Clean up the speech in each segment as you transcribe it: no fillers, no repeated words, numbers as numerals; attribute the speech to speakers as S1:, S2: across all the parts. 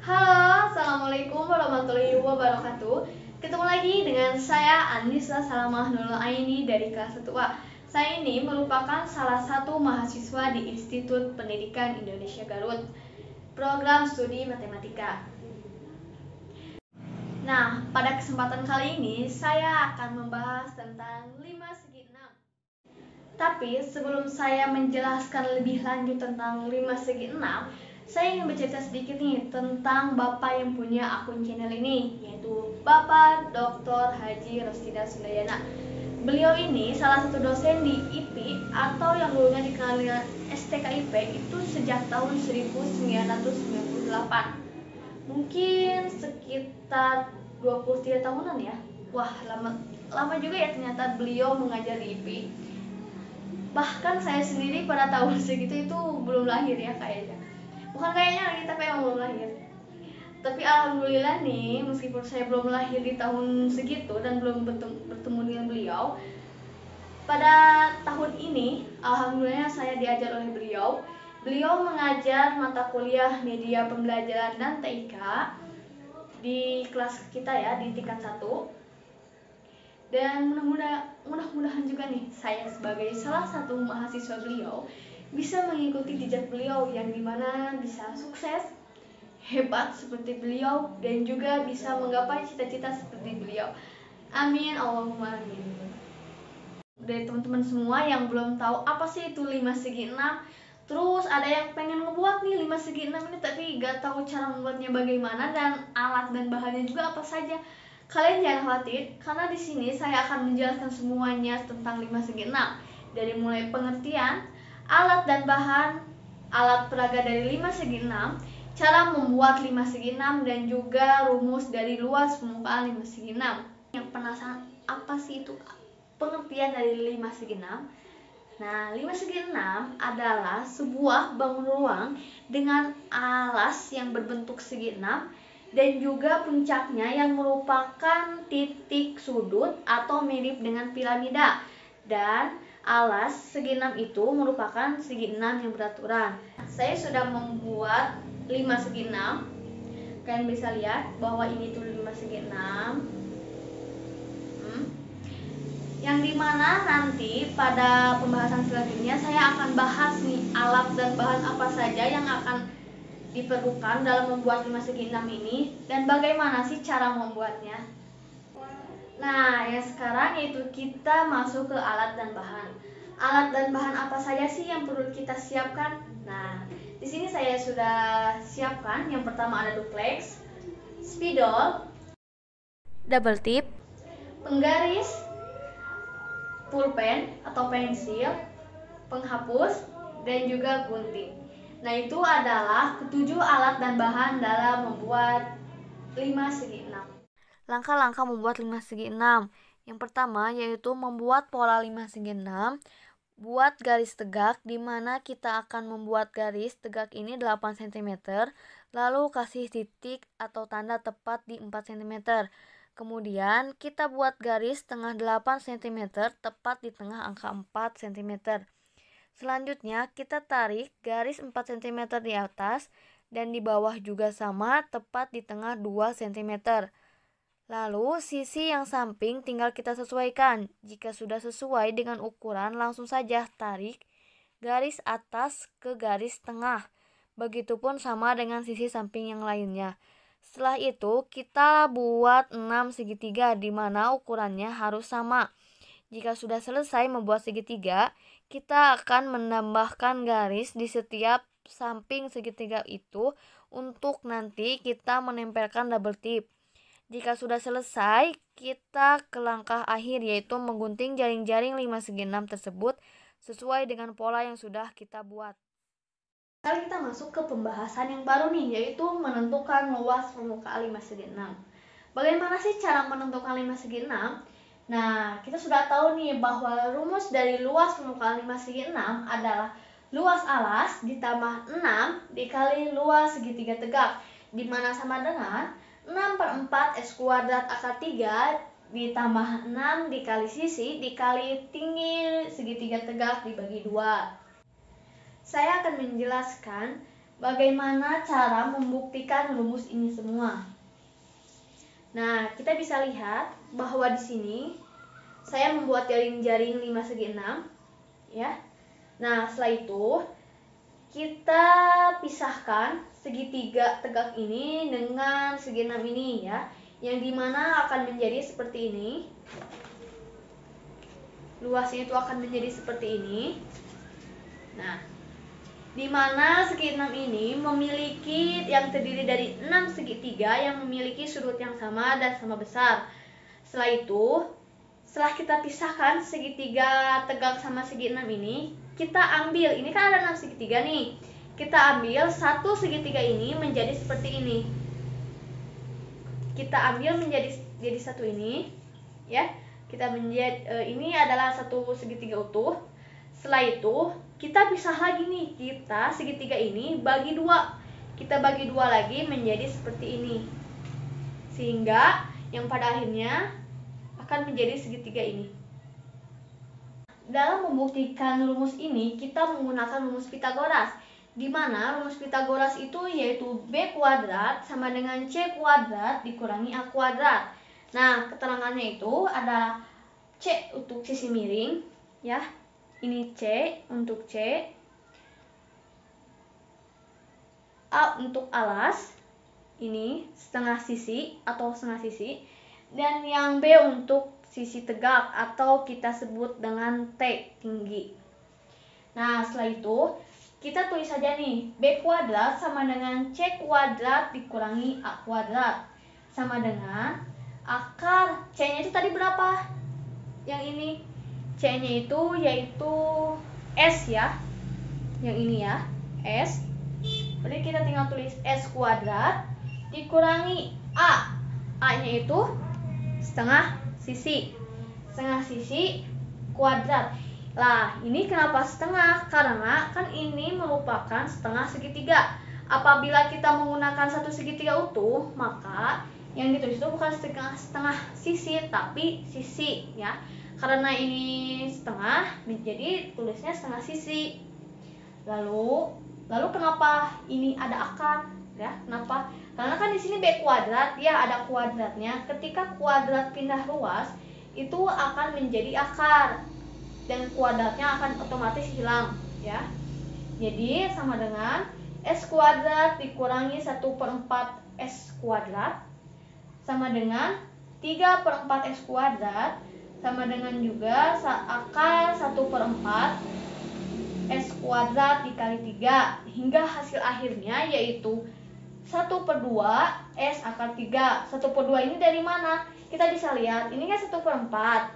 S1: Halo, Assalamualaikum warahmatullahi wabarakatuh. Ketemu lagi dengan saya Anissa Salamah Nurul Aini dari kelas 1A. Saya ini merupakan salah satu mahasiswa di Institut Pendidikan Indonesia Garut, program studi matematika. Nah, pada kesempatan kali ini saya akan membahas tentang 5 segi 6. Tapi sebelum saya menjelaskan lebih lanjut tentang 5 segi 6, saya ingin bercerita sedikit nih tentang Bapak yang punya akun channel ini, yaitu Bapak Dr. Haji Roskida Sundayana. Beliau ini salah satu dosen di IP atau yang dulunya dikenal dengan STKIP itu sejak tahun 1998. Mungkin sekitar 23 tahunan ya. Wah, lama juga ya ternyata beliau mengajar di IP. Bahkan saya sendiri pada tahun segitu itu belum lahir ya kayaknya. Bukan kayaknya lagi, tapi emang belum lahir. Tapi alhamdulillah nih, meskipun saya belum lahir di tahun segitu dan belum bertemu dengan beliau, pada tahun ini alhamdulillah saya diajar oleh beliau. Beliau mengajar mata kuliah media pembelajaran dan TIK di kelas kita ya, di tingkat 1. Dan mudah-mudahan juga nih saya sebagai salah satu mahasiswa beliau bisa mengikuti jejak beliau yang dimana bisa sukses, hebat seperti beliau, dan juga bisa menggapai cita-cita seperti beliau. Amin, Allahumma amin. Dari teman-teman semua yang belum tahu apa sih itu 5 segi 6, terus ada yang pengen ngebuat nih 5 segi 6 ini tapi gak tahu cara membuatnya bagaimana dan alat dan bahannya juga apa saja. Kalian jangan khawatir, karena di sini saya akan menjelaskan semuanya tentang 5 segi 6. Dari mulai pengertian, alat dan bahan, alat peraga dari 5 segi 6, cara membuat 5 segi 6, dan juga rumus dari luas permukaan 5 segi 6. Yang penasaran apa sih itu pengertian dari 5 segi 6? Nah, 5 segi 6 adalah sebuah bangun ruang dengan alas yang berbentuk segi 6 dan juga puncaknya yang merupakan titik sudut atau mirip dengan piramida. Dan alas segi 6 itu merupakan segi 6 yang beraturan. Saya sudah membuat 5 segi 6. Kalian bisa lihat bahwa ini tuh 5 segi 6. Yang dimana nanti pada pembahasan selanjutnya saya akan bahas nih alat dan bahan apa saja yang akan diperlukan dalam membuat 5 segi 6 ini dan bagaimana sih cara membuatnya. Nah, yang sekarang yaitu kita masuk ke alat dan bahan. Alat dan bahan apa saja sih yang perlu kita siapkan? Nah, di sini saya sudah siapkan. Yang pertama ada duplex, spidol, double tip, penggaris, pulpen atau pensil, penghapus, dan juga gunting. Nah, itu adalah ketujuh alat dan bahan dalam membuat 5 segi 6.
S2: Langkah-langkah membuat 5 segi 6. Yang pertama yaitu membuat pola 5 segi 6. Buat garis tegak, di mana kita akan membuat garis tegak ini 8 cm, lalu kasih titik atau tanda tepat di 4 cm. Kemudian kita buat garis tengah 8 cm tepat di tengah angka 4 cm. Selanjutnya kita tarik garis 4 cm di atas dan di bawah juga sama tepat di tengah 2 cm. Lalu sisi yang samping tinggal kita sesuaikan. Jika sudah sesuai dengan ukuran, langsung saja tarik garis atas ke garis tengah. Begitupun sama dengan sisi samping yang lainnya. Setelah itu kita buat 6 segitiga di mana ukurannya harus sama. Jika sudah selesai membuat segitiga, kita akan menambahkan garis di setiap samping segitiga itu untuk nanti kita menempelkan double tip. Jika sudah selesai, kita ke langkah akhir yaitu menggunting jaring-jaring 5 segi 6 tersebut sesuai dengan pola yang sudah kita buat.
S1: Sekarang kita masuk ke pembahasan yang baru nih, yaitu menentukan luas permukaan 5 segi 6. Bagaimana sih cara menentukan 5 segi 6? Nah, kita sudah tahu nih bahwa rumus dari luas permukaan 5 segi 6 adalah luas alas ditambah 6 dikali luas segitiga tegak, dimana sama dengan 6/4 S kuadrat akar 3 ditambah 6 dikali sisi dikali tinggi segitiga tegak dibagi 2. Saya akan menjelaskan bagaimana cara membuktikan rumus ini semua. Nah, kita bisa lihat bahwa di sini saya membuat jaring-jaring 5 segi 6, ya. Nah, setelah itu kita pisahkan segitiga tegak ini dengan segi 6 ini, ya, yang dimana akan menjadi seperti ini. Luasnya itu akan menjadi seperti ini. Nah, di mana segi 6 ini memiliki yang terdiri dari 6 segitiga yang memiliki sudut yang sama dan sama besar. Setelah itu, setelah kita pisahkan segitiga tegak sama segi 6 ini, kita ambil, ini kan ada 6 segitiga nih. Kita ambil satu segitiga ini menjadi seperti ini. Kita ambil jadi satu ini, ya. Kita ini adalah satu segitiga utuh. Setelah itu, kita pisah lagi nih, kita segitiga ini bagi dua. Kita bagi dua lagi menjadi seperti ini. Sehingga yang pada akhirnya akan menjadi segitiga ini. Dalam membuktikan rumus ini, kita menggunakan rumus Pitagoras. Di mana rumus Pitagoras itu yaitu B kuadrat sama dengan C kuadrat dikurangi A kuadrat. Nah, keterangannya itu ada C untuk sisi miring, ya. Ini C untuk C, A untuk alas, ini setengah sisi atau setengah sisi, dan yang B untuk sisi tegak atau kita sebut dengan T tinggi. Nah, setelah itu kita tulis saja nih, B kuadrat sama dengan C kuadrat dikurangi A kuadrat sama dengan akar C-nya itu tadi berapa? Yang ini C-nya itu yaitu S, ya. Yang ini ya, S. Berarti kita tinggal tulis S kuadrat dikurangi A. A-nya itu setengah sisi. Setengah sisi kuadrat. Lah, ini kenapa setengah? Karena kan ini merupakan setengah segitiga. Apabila kita menggunakan satu segitiga utuh, maka yang ditulis itu bukan setengah sisi, tapi sisi, ya. Karena ini setengah, jadi tulisnya setengah sisi. Lalu kenapa ini ada akar? Ya, kenapa? Karena kan di sini B kuadrat, ya ada kuadratnya. Ketika kuadrat pindah ruas, itu akan menjadi akar dan kuadratnya akan otomatis hilang, ya. Jadi sama dengan S kuadrat dikurangi 1/4 S kuadrat sama dengan 3/4 S kuadrat sama dengan juga akar 1/4 S kuadrat dikali 3 hingga hasil akhirnya yaitu 1/2 S akar 3. 1/2 ini dari mana? Kita bisa lihat, ini kan 1/4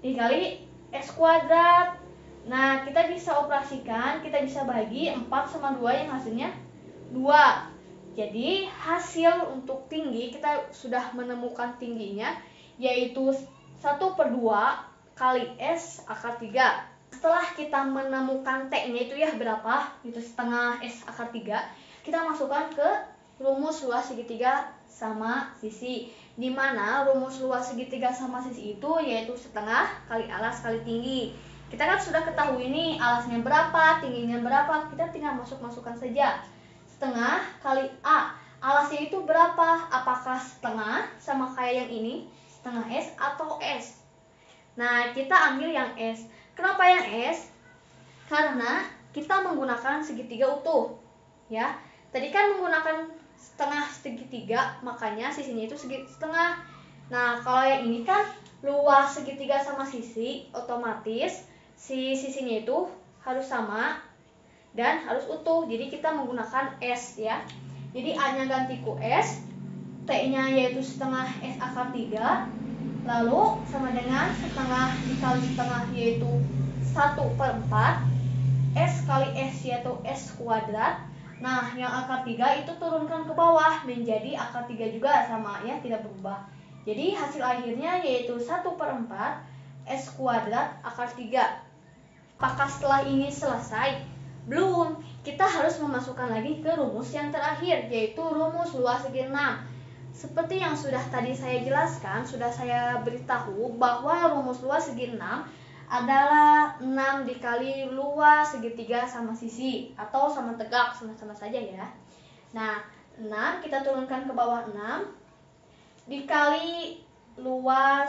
S1: dikali S kuadrat. Nah, kita bisa operasikan, kita bisa bagi 4 sama 2 yang hasilnya 2. Jadi, hasil untuk tinggi, kita sudah menemukan tingginya, yaitu 1/2 kali S akar 3. Setelah kita menemukan T-nya itu ya berapa, itu setengah S akar 3, kita masukkan ke rumus luas segitiga sama sisi. Di mana rumus luas segitiga sama sisi itu yaitu setengah kali alas kali tinggi. Kita kan sudah ketahui nih alasnya berapa, tingginya berapa, kita tinggal masukkan saja. Setengah kali A. Alasnya itu berapa? Apakah setengah sama kayak yang ini, setengah S atau S? Nah, kita ambil yang S. Kenapa yang S? Karena kita menggunakan segitiga utuh, ya. Tadi kan menggunakan setengah segitiga, makanya sisinya itu setengah. Nah, kalau yang ini kan luas segitiga sama sisi, otomatis si sisinya itu harus sama dan harus utuh. Jadi kita menggunakan S, ya. Jadi A-nya ganti ku S, T-nya yaitu setengah S akar 3, lalu sama dengan setengah dikali setengah yaitu 1/4 S kali S yaitu S kuadrat. Nah, yang akar 3 itu turunkan ke bawah menjadi akar 3 juga sama, ya, tidak berubah. Jadi hasil akhirnya yaitu 1/4 S kuadrat akar 3. Apakah setelah ini selesai? Belum. Kita harus memasukkan lagi ke rumus yang terakhir, yaitu rumus luas segi 6. Seperti yang sudah tadi saya jelaskan, sudah saya beritahu bahwa rumus luas segi 6 adalah 6 dikali luas segitiga sama sisi atau sama tegak, sama-sama saja ya. Nah, 6 kita turunkan ke bawah, 6 dikali luas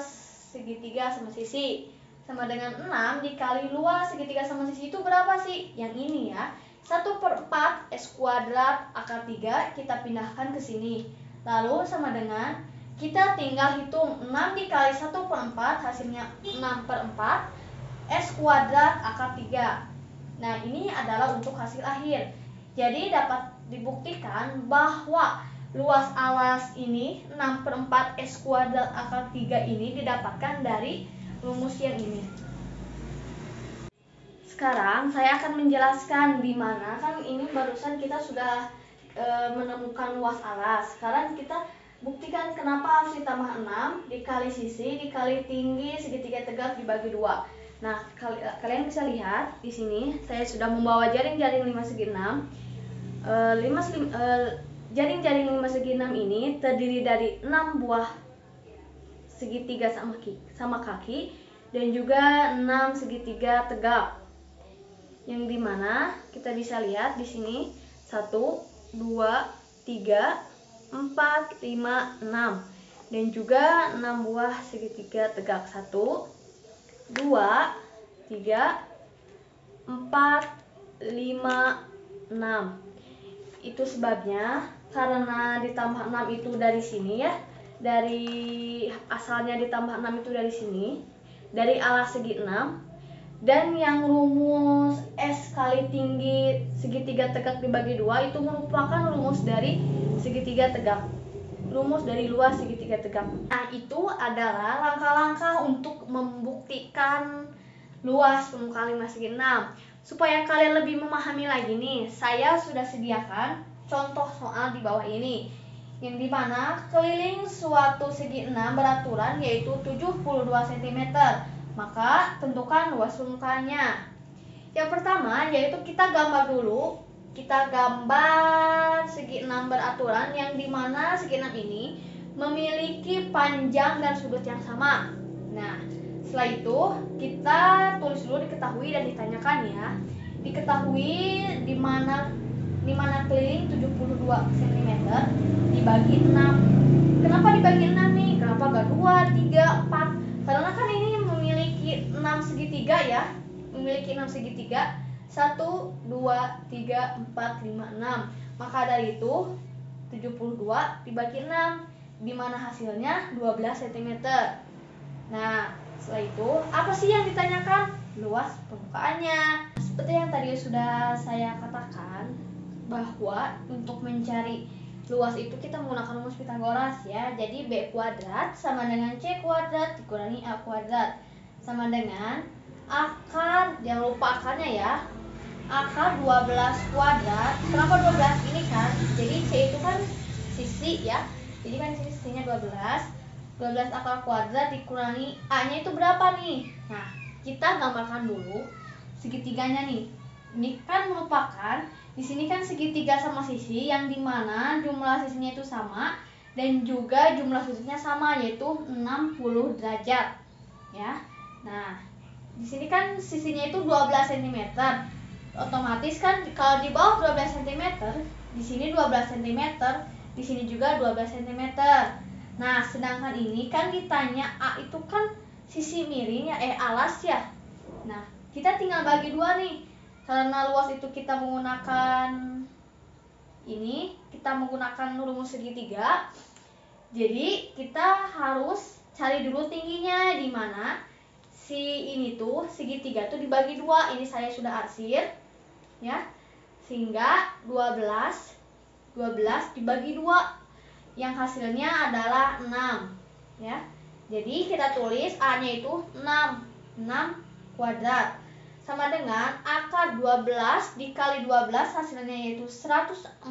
S1: segitiga sama sisi sama dengan 6 dikali luas segitiga sama sisi itu berapa sih? Yang ini ya, 1/4 S kuadrat akar 3 kita pindahkan ke sini. Lalu sama dengan kita tinggal hitung 6 dikali 1/4 hasilnya 6/4 S kuadrat akar 3. Nah, ini adalah untuk hasil akhir. Jadi dapat dibuktikan bahwa luas alas ini 6/4 S kuadrat akar 3 ini didapatkan dari rumus yang ini. Sekarang saya akan menjelaskan di mana kan ini barusan kita sudah menemukan luas alas. Sekarang kita buktikan kenapa harus ditambah 6 dikali sisi dikali tinggi segitiga tegak dibagi 2. Nah, kalian bisa lihat di sini saya sudah membawa jaring-jaring 5 segi 6. Jaring-jaring 5 segi 6 ini terdiri dari 6 buah segitiga sama kaki dan juga 6 segitiga tegak. Yang dimana kita bisa lihat di sini 1, 2, 3, 4, 5, 6 dan juga 6 buah segitiga tegak. 1, 2, 3, 4, 5, 6. Itu sebabnya karena ditambah 6 itu dari sini ya. Dari asalnya ditambah 6 itu dari sini. Dari alas segi 6. Dan yang rumus S kali tinggi segitiga tegak dibagi 2 itu merupakan rumus dari segitiga tegak. Rumus dari luas segitiga tegak. Nah, itu adalah langkah-langkah untuk membuktikan luas permukaan 5 segi 6. Supaya kalian lebih memahami lagi nih, saya sudah sediakan contoh soal di bawah ini. Yang dimana keliling suatu segi 6 beraturan yaitu 72 cm. Maka tentukan luas permukaannya. Yang pertama yaitu kita gambar dulu. Kita gambar segi 6 beraturan yang dimana segi 6 ini memiliki panjang dan sudut yang sama. Nah, setelah itu kita tulis dulu diketahui dan ditanyakan ya. Diketahui di mana keliling 72 cm dibagi 6. Kenapa dibagi 6 nih? Kenapa gak 2, 3, 4? Karena kan ini memiliki 6 segitiga ya. Memiliki 6 segitiga. 1, 2, 3, 4, 5, 6. Maka dari itu 72 dibagi 6 di mana hasilnya 12 cm. Nah, setelah itu apa sih yang ditanyakan? Luas permukaannya. Seperti yang tadi sudah saya katakan bahwa untuk mencari luas itu kita menggunakan rumus Pythagoras ya. Jadi B kuadrat sama dengan C kuadrat dikurangi A kuadrat sama dengan akar, jangan lupa akarnya ya. Akar 12 kuadrat. Kenapa 12? Ini kan, jadi C itu kan sisi ya. Jadi kan sini sisinya 12. 12 akar kuadrat dikurangi A-nya itu berapa nih? Nah, kita gambarkan dulu segitiganya nih. Ini kan merupakan di sini kan segitiga sama sisi yang dimana jumlah sisinya itu sama dan juga jumlah sudutnya sama yaitu 60 derajat ya. Nah, di sini kan sisinya itu 12 cm. Otomatis kan kalau di bawah 12 cm, di sini 12 cm, di sini juga 12 cm. Nah, sedangkan ini kan ditanya A itu kan sisi miring ya, alas ya. Nah, kita tinggal bagi 2 nih. Karena luas itu kita menggunakan ini, kita menggunakan rumus segitiga. Jadi, kita harus cari dulu tingginya di mana si ini tuh segitiga tuh dibagi 2. Ini saya sudah arsir ya. Sehingga 12 dibagi 2 yang hasilnya adalah 6 ya. Jadi kita tulis A-nya itu 6 kuadrat sama dengan akar 12 dikali 12 hasilnya yaitu 144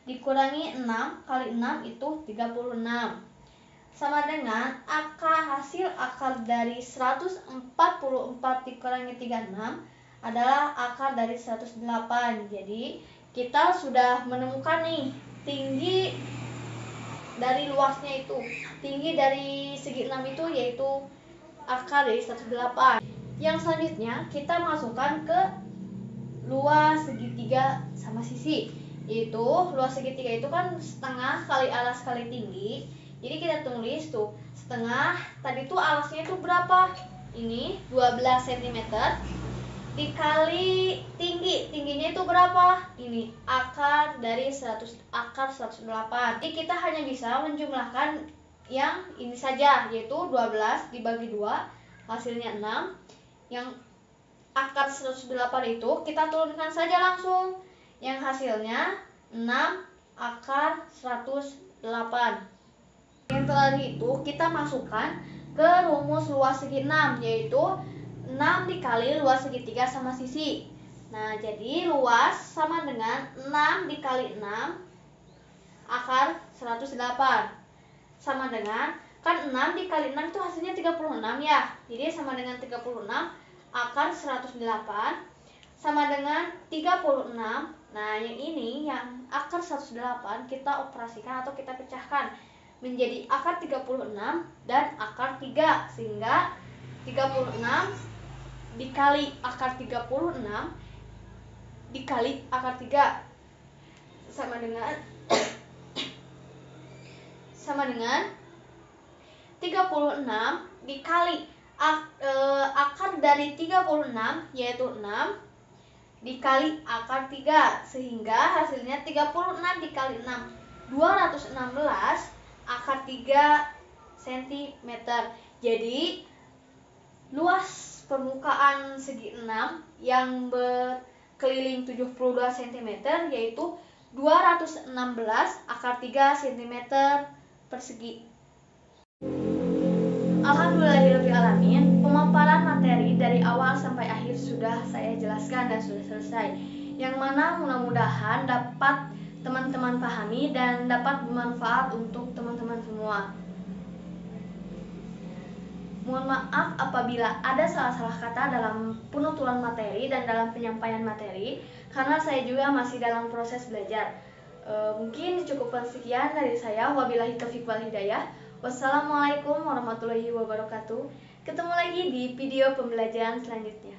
S1: dikurangi 6 kali 6 itu 36 sama dengan hasil akar dari 144 dikurangi 36 adalah akar dari 108. Jadi kita sudah menemukan nih tinggi dari luasnya itu. Tinggi dari segi 6 itu yaitu akar dari 108. Yang selanjutnya kita masukkan ke luas segitiga sama sisi. Yaitu luas segitiga itu kan setengah kali alas kali tinggi. Jadi kita tulis tuh setengah, tadi tuh alasnya itu berapa? Ini 12 cm dikali tingginya itu berapa? Ini akar dari 108. Jadi kita hanya bisa menjumlahkan yang ini saja, yaitu 12 dibagi 2 hasilnya 6. Yang akar 108 itu kita turunkan saja langsung, yang hasilnya 6 akar 108. Yang terakhir itu kita masukkan ke rumus luas segi 6, yaitu 6 dikali luas segitiga sama sisi. Nah, jadi luas sama dengan 6 dikali 6 akar 108. Sama dengan, kan 6 dikali 6 itu hasilnya 36 ya. Jadi sama dengan 36 akar 108 sama dengan 36. Nah, yang ini yang akar 108 kita operasikan atau kita pecahkan menjadi akar 36 dan akar 3, sehingga 36 dikali akar 36 dikali akar 3 sama dengan 36 dikali akar dari 36 yaitu 6 dikali akar 3, sehingga hasilnya 36 dikali 6 216 akar 3 cm. Jadi luas permukaan segi 6 yang berkeliling 72 cm yaitu 216 akar 3 cm persegi. Alhamdulillahirrahmanirrahim, pemaparan materi dari awal sampai akhir sudah saya jelaskan dan sudah selesai, yang mana mudah-mudahan dapat teman-teman pahami dan dapat bermanfaat untuk teman-teman semua. Mohon maaf apabila ada salah-salah kata dalam penuturan materi dan dalam penyampaian materi, karena saya juga masih dalam proses belajar. Mungkin cukupkan sekian dari saya. Wabillahi taufiq wal hidayah. Wassalamualaikum warahmatullahi wabarakatuh. Ketemu lagi di video pembelajaran selanjutnya.